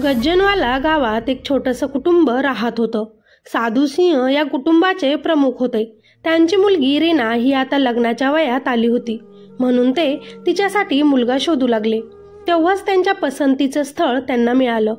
गज्जनवाला गावात एक छोटंसं कुटुंब राहत होतं. साधू सिंह या कुटुंबाचे प्रमुख होते. त्यांची मुलगी रीना ही आता लग्नाच्या वयात आली होती, म्हणून ते तिच्यासाठी मुलगा शोधू लागले. तेव्हाच त्यांच्या पसंतीचं स्थळ त्यांना मिळालं.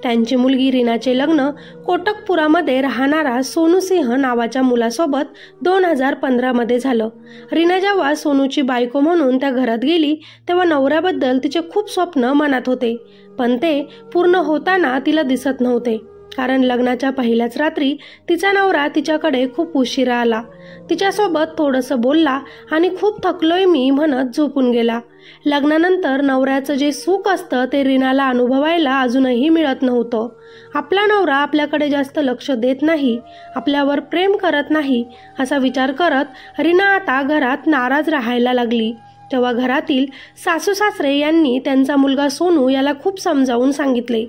त्यांची मुलगी रीनाचे लग्न कोटकपुरामध्ये राहणारा सोनू सिंह नावाच्या मुलासोबत 2015 मध्ये झालं. रीना जेव्हा सोनूची बायको म्हणून त्या घरात गेली तेव्हा नवऱ्याबद्दल तिचे खूप स्वप्न मनात होते, पण ते पूर्ण होताना तिला दिसत नव्हते. कारण लग्नाच्या पहिल्याच रात्री तिचा नवरा तिच्याकडे खूप उशिरा आला. तिच्यासोबत थोडंसं बोलला आणि खूप थकलोय मी म्हणत झोपून गेला. लग्नानंतर नवऱ्याचं जे सुख असतं ते रीनाला अनुभवायला अजूनही मिळत नव्हतं. आपला नवरा आपल्याकडे जास्त लक्ष देत नाही, आपल्यावर प्रेम करत नाही असा विचार करत रीना आता घरात नाराज राहायला लागली. तेव्हा घरातील सासू सासरे यांनी त्यांचा मुलगा सोनू याला खूप समजावून सांगितले.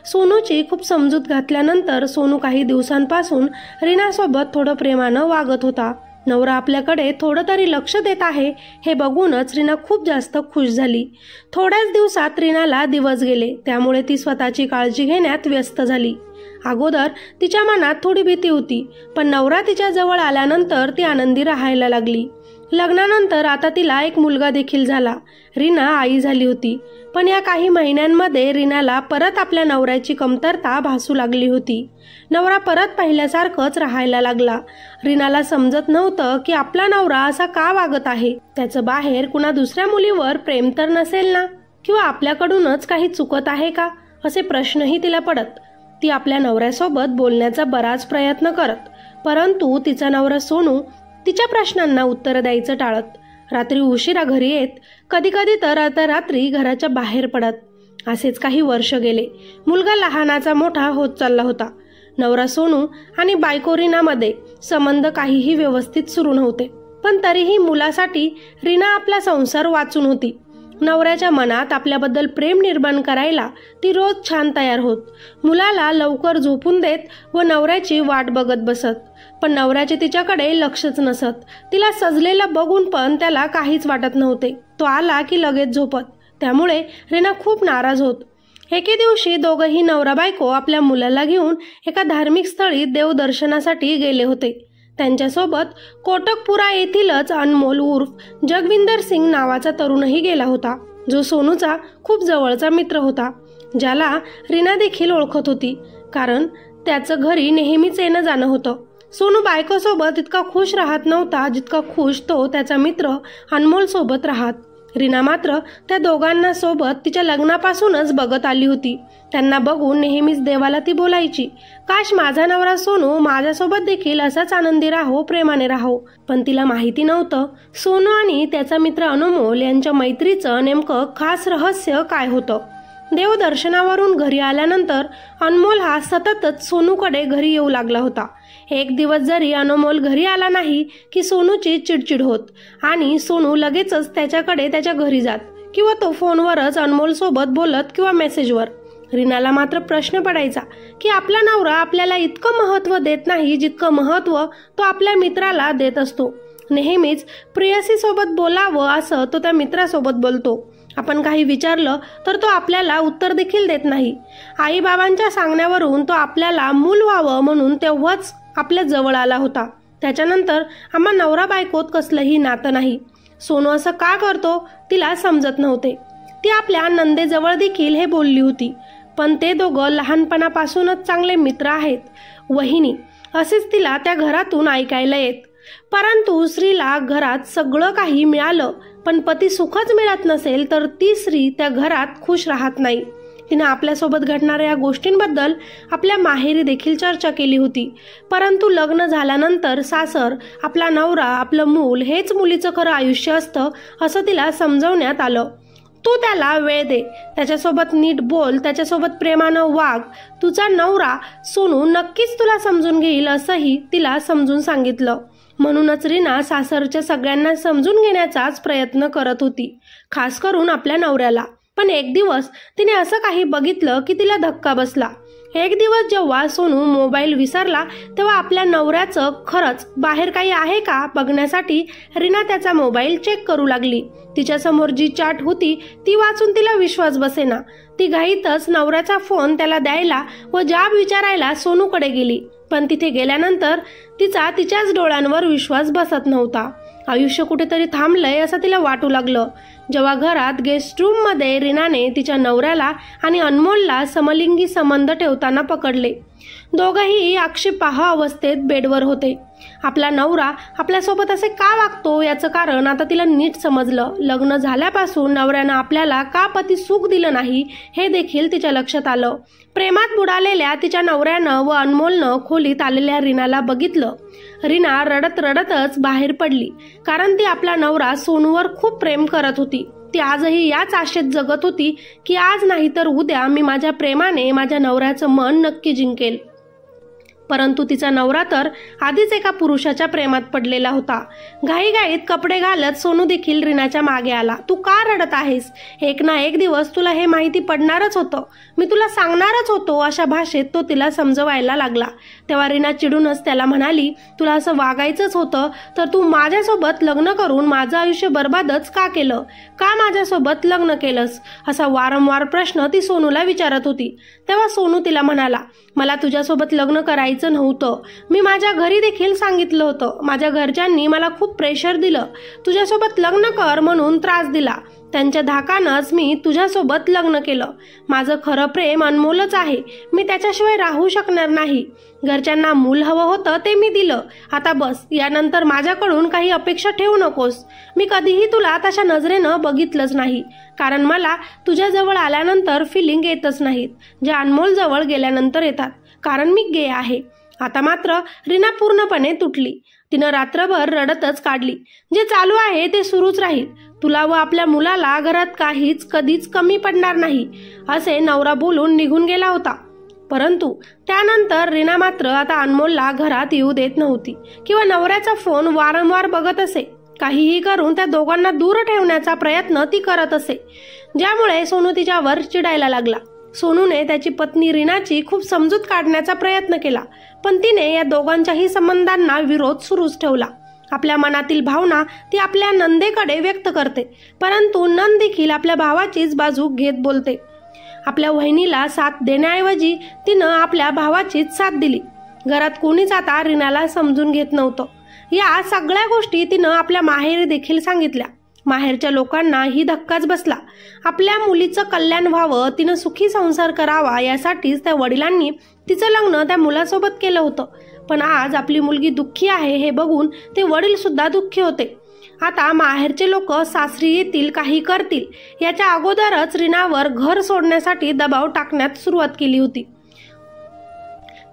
सोनूची खूप समजूत घातल्यानंतर सोनू काही दिवसांपासून रीनासोबत थोडं प्रेमानं वागत होता. नवरा आपल्याकडे थोडं तरी लक्ष देत आहे हे बघूनच रीना खूप जास्त खुश झाली. थोड्याच दिवसात रीनाला दिवस गेले, त्यामुळे ती स्वतःची काळजी घेण्यात व्यस्त झाली. अगोदर तिच्या मनात थोडी भीती होती, पण नवरा तिच्या जवळ आल्यानंतर ती आनंदी राहायला लागली. लग्नानंतर आता तिला एक मुलगा देखील झाला. रीना आई झाली होती, पण या काही महिन्यांमध्ये रीनाला परत आपल्या नवऱ्याची कमतरता भासू लागली होती. नवरा परत पहिल्यासारखंच राहायला लागला. रीनाला समजत नव्हतं की आपला नवरा असा का वागत आहे. त्याचं बाहेर कुणा दुसऱ्या मुलीवर प्रेम तर नसेल ना, किंवा आपल्याकडूनच काही चुकत आहे का, असे प्रश्नही तिला पडत. ती आपल्या नवऱ्यासोबत बोलण्याचा बराच प्रयत्न करत, परंतु तिचा नवरा सोनू तिच्या प्रश्नांना उत्तर द्यायचं टाळत. रात्री उशिरा घरी येत, कधी कधी तर आता रात्री घराच्या बाहेर पडत. असेच काही वर्ष गेले. मुलगा लहानाचा मोठा होत चालला होता. नवरा सोनू आणि बायको रीनामध्ये संबंध काहीही व्यवस्थित सुरू नव्हते, पण तरीही मुलासाठी रीना आपला संसार वाचून होती. नवऱ्याच्या मनात आपल्याबद्दल प्रेम निर्माण करायला ती रोज छान तयार होत. मुलाला लवकर झोपून देत व नवऱ्याची वाट बघत बसत, पण नवऱ्याचे तिच्याकडे लक्षच नसत. तिला सजलेलं बघून पण त्याला काहीच वाटत नव्हते. तो आला की लगेच झोपत. त्यामुळे रीना खूप नाराज होत. एके दिवशी दोघंही नवरा बायको आपल्या मुलाला घेऊन एका धार्मिक स्थळी देवदर्शनासाठी गेले होते. त्यांच्यासोबत कोटकपुरा येथीलच अनमोल उर्फ जगविंदर सिंग नावाचा तरुणही गेला होता, जो सोनूचा खूप जवळचा मित्र होता, ज्याला रीना देखील ओळखत होती, कारण त्याचं घरी नेहमीच येणं जाणं होतं. सोनू बायकोसोबत इतका खुश राहत नव्हता जितका खुश तो त्याचा मित्र अनमोल सोबत राहत. रीना मात्र त्या दोघांना सोबत तिच्या लग्नापासूनच बघत आली होती. त्यांना बघून नेहमीच देवाला ती बोलायची, काश माझा नवरा सोनू माझ्यासोबत देखील असाच आनंदी राहो, प्रेमाने राहो. पण तिला माहिती नव्हतं सोनू आणि त्याचा मित्र अनमोल यांच्या मैत्रीचं नेमकं खास रहस्य काय होतं. देवदर्शनावरून घरी आल्यानंतर अनमोल हा सततच सोनूकडे घरी येऊ लागला होता. एक दिवस जरी अनमोल घरी आला नाही की सोनूची चिडचिड होत आणि सोनू लगेचच त्याच्याकडे त्याच्या घरी जात, किंवा तो फोनवरच अनमोल सोबत बोलत किंवा मेसेजवर. रीनाला मात्र प्रश्न पडायचा की आपला नवरा आपल्याला इतकं महत्त्व देत नाही जितकं महत्त्व तो आपल्या मित्राला देत असतो. नेहमीच प्रेयसीसोबत बोलावं असं तो त्या मित्रासोबत बोलतो. आपण काही विचारलं तर तो आपल्याला उत्तर देखील देत नाही. आई बाबांच्या सांगण्यावरून तो आपल्याला मूल व्हावं म्हणून तेव्हाच आपल्या जवळ आला होता. त्याच्यानंतर आम्हा नवरा बायकोत कसलंही नातं नाही. सोनू असं का करतो तिला समजत नव्हते. ती आपल्या नंदेजवळ देखील हे बोलली होती, पण ते दोघं लहानपणापासूनच चांगले मित्र आहेत वहिनी, असेच तिला त्या घरातून ऐकायला येत. परंतु स्त्रीला घरात सगळं काही मिळालं पण पती सुखच मिळत नसेल तर ती स्त्री त्या घरात खुश राहत नाही. तिनं आपल्यासोबत घडणाऱ्या या गोष्टींबद्दल आपल्या माहेरी देखील चर्चा केली होती, परंतु लग्न झाल्यानंतर सासर, आपला नवरा, आपलं मूल हेच मुलीचं खरं आयुष्य असतं असं तिला समजवण्यात आलं. तू त्याला वेळ दे, त्याच्यासोबत नीट बोल, त्याच्यासोबत प्रेमानं वाग, तुझा नवरा सोनू नक्कीच तुला समजून घेईल असंही तिला समजून सांगितलं. म्हणूनच रीना सासरच्या सगळ्यांना समजून घेण्याचाच प्रयत्न करत होती, खास करून आपल्या नवऱ्याला. पण एक दिवस तिने असं काही बघितलं की तिला धक्का बसला. एक दिवस जेव्हा सोनू मोबाईल विसरला तेव्हा आपल्या नवऱ्याचं खरंच बाहेर काही आहे का बघण्यासाठी रीना त्याचा मोबाईल चेक करू लागली. तिच्यासमोर जी चॅट होती ती वाचून तिला विश्वास बसेना. ती घाईतच नवऱ्याचा फोन त्याला द्यायला व जाब विचारायला सोनूकडे गेली. पण तिथे गेल्यानंतर तिच्याच डोळ्यांवर विश्वास बसत नव्हता. आयुष्य कुठेतरी थांबलंय असं तिला वाटू लागलं. जेव्हा घरात गेस्ट रूम मध्ये रीनाने तिच्या नवऱ्याला आणि अनमोलला समलिंगी संबंध ठेवताना पकडले. दोघंही आक्षेपार्ह अवस्थेत बेडवर होते. आपला नवरा आपल्यासोबत असे का वागतो याचं कारण आता तिला नीट समजलं. लग्न झाल्यापासून नवऱ्यानं आपल्याला का पती सुख दिलं नाही हे देखील तिच्या लक्षात आलं. प्रेमात बुडालेल्या तिच्या नवऱ्यानं व अनमोलनं खोलीत आलेल्या रीनाला बघितलं. रीना रडत रडतच बाहेर पडली, कारण ती आपला नवरा सोनूवर खूप प्रेम करत होती. ती आजही याच आशेत जगत होती की आज नाही तर उद्या मी माझ्या प्रेमाने माझ्या नवऱ्याचं मन नक्की जिंकेल. परंतु तिचा नवरा तर आधीच एका पुरुषाच्या प्रेमात पडलेला होता. घाईघाईत कपडे घालत सोनू देखील रीनाच्या मागे आला. तू का रडत आहेस? एक ना एक दिवस तुला हे माहिती पडणारच होतं. मी तुला सांगणारच होतो अशा भाषेत तो तिला समजवायला लागला. तेव्हा रीना चिडूनच त्याला म्हणाली, तुला असं वागायचंच होतं तर तू माझ्यासोबत लग्न करून माझं आयुष्य बर्बादच का केलं? का माझ्यासोबत लग्न केलंस? असा वारंवार प्रश्न ती सोनूला विचारत होती. तेव्हा सोनू तिला म्हणाला, मला तुझ्यासोबत लग्न करायचं नव्हतं. मी माझ्या घरी देखील सांगितलं होतं. माझ्या घरच्यांनी मला खूप प्रेशर दिलं. तुझ्यासोबत लग्न कर म्हणून त्रास दिला. त्यांच्या धाकानंच मी तुझ्यासोबत लग्न केलं. माझं खरं प्रेम अनमोलच आहे. मी त्याच्याशिवाय राहू शकणार नाही. घरच्यांना मूल हवं होतं ते मी दिलं. आता बस, यानंतर माझ्याकडून काही अपेक्षा ठेवू नकोस. मी कधीही तुला तशा नजरेनं बघितलंच नाही, कारण मला तुझ्याजवळ आल्यानंतर फिलिंग येतच नाहीत, जे अनमोल जवळ गेल्यानंतर येतात, कारण मी गे आहे. आता मात्र रीना पूर्णपणे तुटली. तिनं रात्रभर रडतच काढली. जे चालू आहे ते सुरूच राहील. तुला व आपल्या मुलाला घरात काहीच कधीच कमी पडणार नाही, असे नवरा बोलून निघून गेला होता. परंतु त्यानंतर रीना मात्र आता अनमोलला घरात येऊ देत नव्हती किंवा नवऱ्याचा फोन वारंवार बघत असे. काहीही करून त्या दोघांना दूर ठेवण्याचा प्रयत्न ती करत असे, ज्यामुळे सोनू तिच्यावर चिडायला लागला. सोनूने त्याची पत्नी रीनाची खूप समजूत काढण्याचा प्रयत्न केला, पण तिने या दोघांच्याही संबंधांना विरोध सुरूच ठेवला. आपल्या मनातील भावना ती आपल्या नंदेकडे व्यक्त करते, परंतु नंद देखील आपल्या भावाचीच बाजू घेत बोलते. आपल्या वहिनीला साथ देण्याऐवजी तिनं आपल्या भावाचीच साथ दिली. घरात कोणीच आता रीनाला समजून घेत नव्हतं. या सगळ्या गोष्टी तिनं आपल्या माहेरी देखील सांगितल्या. माहेरच्या लोकांना ही धक्काच बसला. आपल्या मुलीचं कल्याण व्हावं, तिनं सुखी संसार करावा यासाठीच त्या वडिलांनी तिचं लग्न त्या मुलासोबत केलं होतं. पण आज आपली मुलगी दुःखी आहे हे बघून ते वडील सुद्धा दुःखी होते. आता माहेरचे लोक सासरी येतील, काही करतील याच्या अगोदरच रीनावर घर सोडण्यासाठी दबाव टाकण्यात सुरुवात केली होती.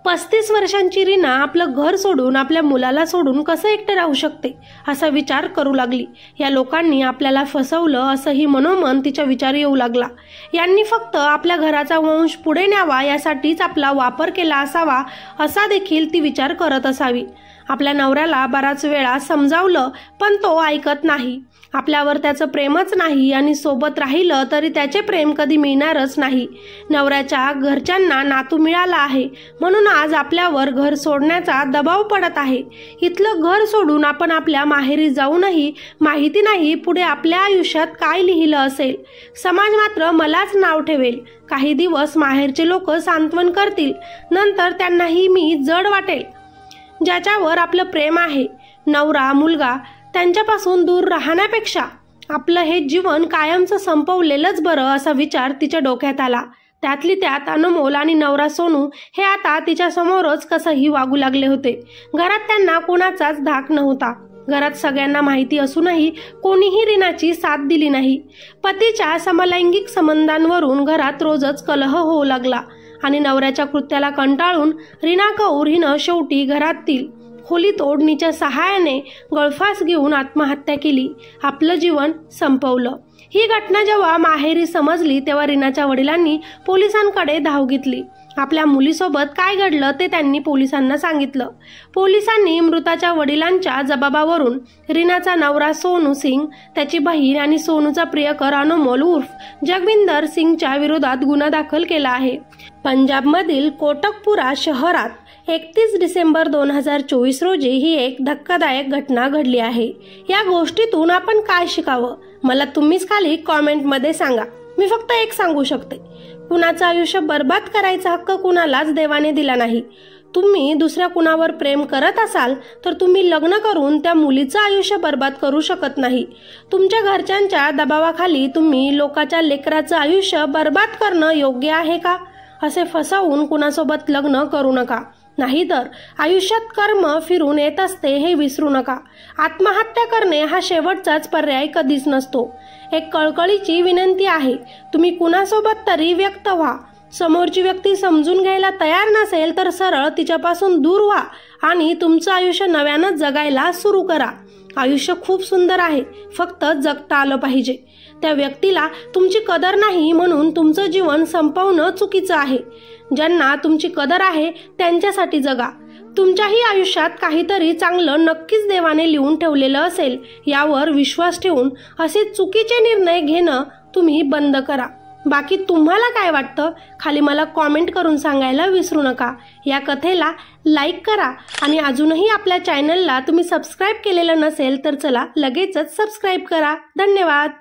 35 वर्षांची रीना आपलं घर सोडून आपल्या मुलाला सोडून कसं एकटं राहू शकते असा विचार करू लागली. या लोकांनी आपल्याला फसवलं असंही मनोमन तिचा विचार येऊ लागला. यांनी फक्त आपल्या घराचा वंश पुढे न्यावा यासाठीच आपला वापर केला असावा असा देखील ती विचार करत असावी. आपल्या नवऱ्याला बराच वेळा समजावलं, पण तो ऐकत नाही. आपल्यावर त्याचं प्रेमच नाही आणि सोबत राहिलं तरी त्याचे प्रेम कधी मिळणारच नाही. नवऱ्याच्या घरच्यांना नातू मिळाला आहे म्हणून आज आपल्यावर घर सोडण्याचा दबाव पडत आहे. इथलं घर सोडून आपण आपल्या माहेरी जाऊनही माहिती नाही पुढे आपल्या आयुष्यात काय लिहिलं असेल. समाज मात्र मलाच नाव ठेवेल. काही दिवस माहेरचे लोक सांत्वन करतील, नंतर त्यांनाही मी जड वाटेल. ज्याच्यावर आपलं प्रेम आहे, नवरा मुलगा, त्यांच्यापासून दूर राहण्यापेक्षा आपलं हे जीवन कायमचं संपवलेलंच बरं असा विचार तिच्या डोक्यात आला. त्यातली त्यात अनमोल आणि नवरा सोनू हे आता तिच्या समोरच कसंही वागू लागले होते. घरात त्यांना कोणाचाच धाक नव्हता. घरात सगळ्यांना माहिती असूनही कोणीही रीनाची साथ दिली नाही. पतीच्या समलैंगिक संबंधांवरून घरात रोजच कलह होऊ लागला आणि नवऱ्याच्या कृत्याला कंटाळून रीना कौर हिनं शेवटी घरातील खोली तोडणीच्या सहाय्याने गळफास घेऊन आत्महत्या केली. आपलं जीवन संपवलं. ही घटना जेव्हा माहेरी समजली तेव्हा रीनाच्या वडिलांनी पोलिसांकडे धाव घेतली. आपल्या मुलीसोबत काय घडलं ते त्यांनी पोलिसांना सांगितलं. पोलिसांनी मृताच्या वडिलांच्या जबाबावरून रीनाचा नवरा सोनू सिंग, त्याची बहीण आणि सोनूचा प्रियकर अनमोल उर्फ जगविंदर सिंगच्या विरोधात गुन्हा दाखल केला आहे. पंजाबमधील कोटकपुरा शहरात 31 डिसेंबर 2024 रोजी ही एक धक्कादायक घटना घडली आहे. या गोष्टीतून आपण काय शिकावं मला तुम्हीच खाली कॉमेंटमध्ये सांगा. मी फक्त एक सांगू शकते, कुणाचं आयुष्य बर्बाद करायचा हक्क कुणालाच देवाने दिला नाही. तुम्ही दुसऱ्या कुणावर प्रेम करत असाल तर तुम्ही लग्न करून त्या मुलीचं आयुष्य बर्बाद करू शकत नाही. तुमच्या घरच्यांच्या दबावाखाली तुम्ही लोकांच्या लेकराचं आयुष्य बर्बाद करणं योग्य आहे का? असे फसवून कुणासोबत लग्न करू नका, नाहीतर आयुष्यात कर्म फिरून येत असते हे विसरू नका. आत्महत्या करणे हा शेवटचाच पर्याय कधीच नसतो. एक कळकळीची विनंती आहे, तुम्ही कुणासोबत तरी व्यक्त व्हा. समोरची व्यक्ती समजून घ्यायला तयार नसेल तर सरळ तिच्यापासून दूर व्हा आणि तुमचं आयुष्य नव्यानं जगायला सुरू करा. आयुष्य खूप सुंदर आहे, फक्त जगता आलं पाहिजे. त्या व्यक्तीला तुमची कदर नाही म्हणून तुमचं जीवन संपवणं चुकीचं आहे. ज्यांना तुमची कदर आहे त्यांच्यासाठी जगा. तुमच्याही आयुष्यात काहीतरी चांगलं नक्कीच देवाने लिहून ठेवलेलं असेल यावर विश्वास ठेवून असे चुकीचे निर्णय घेणं तुम्ही बंद करा. बाकी तुम्हाला काय वाटतं खाली मला कॉमेंट करून सांगायला विसरू नका. या कथेला लाईक करा आणि अजूनही आपल्या चॅनलला तुम्ही सबस्क्राईब केलेलं नसेल तर चला लगेचच सबस्क्राईब करा. धन्यवाद.